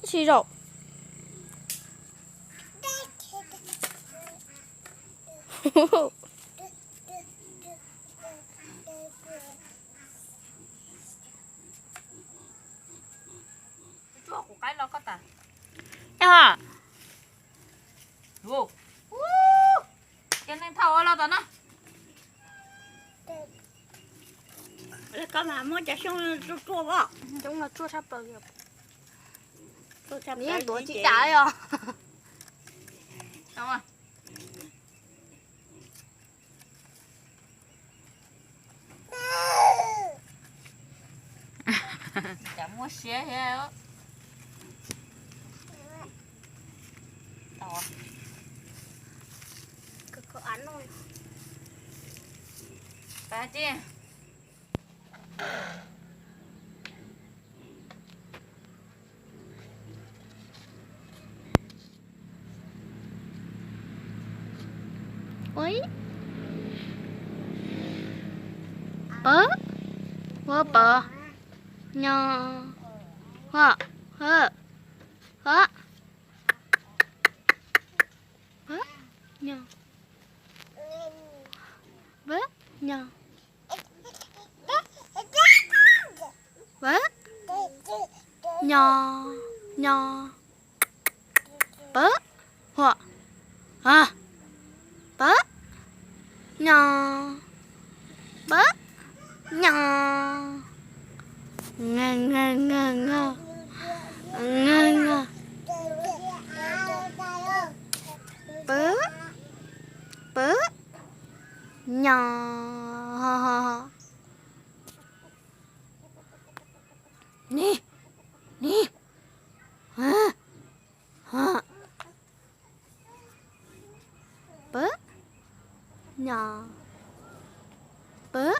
싫어. Chúa của cái lo có ta. 야, Vô. Cái này thầu lo ta nó. Có mà muốn cho xuống chua bọ. đúng là chua sắp bờ kìa. Chua chắp Nè, đùa chị trái à. Đúng rồi. Chả mua xe heo. Đó. Có ăn thôi. Bà chị. Ôi. Bớ. Bớ bờ. Nhờ. Hả. Hả. Hả. Bớ. Nhờ. Bớ. Nhờ. Bớ. Nhờ. Nhờ. Bớ. Hả. À. Bớ. Nhờ. Bớ. Nhờ. Ngơ ngơ ngơ ngơ. Ngơ ngơ. Bớ. Bớ. Nhờ. Nè. Nè. Hả. Hả. Bớ. Nhờ. Bớ.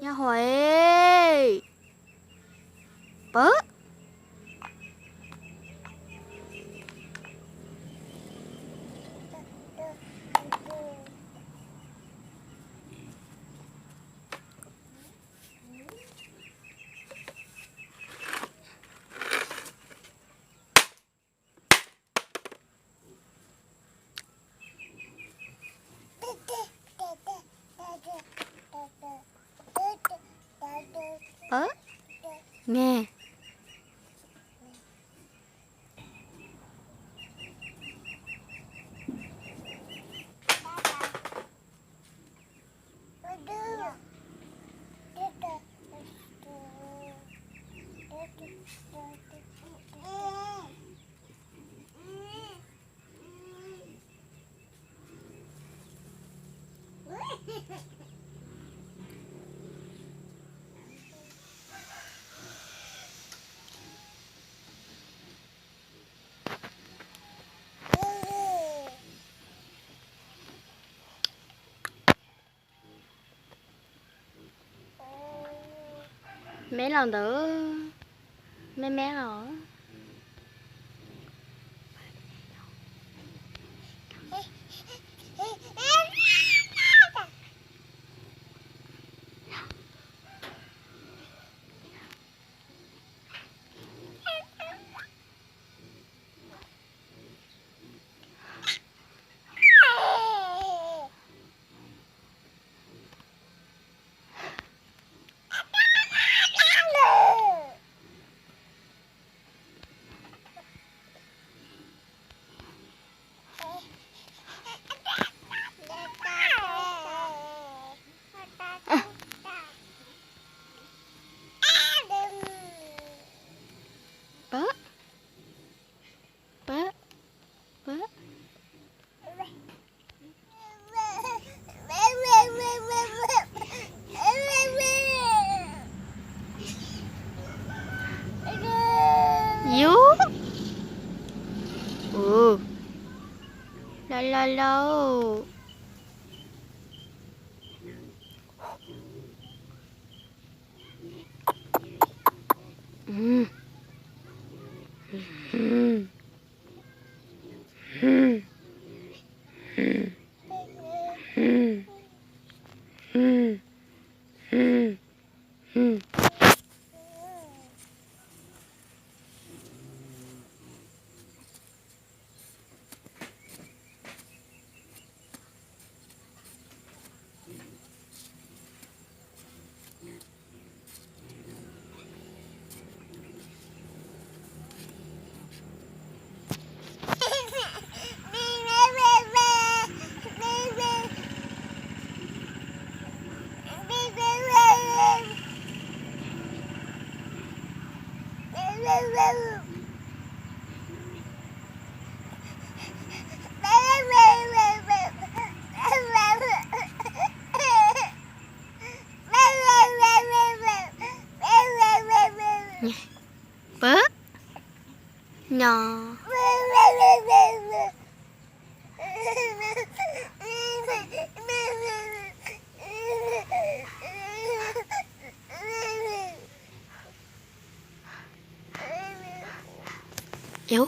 Nha Huệ. Bớ. Bớ. Nghe. Mấy lần nữa. Mấy mé rồi. Bớ. Bớ. Bớ. Dú. Ừ. La la la. Ừ. Ừ. Nhỏ. Yếu.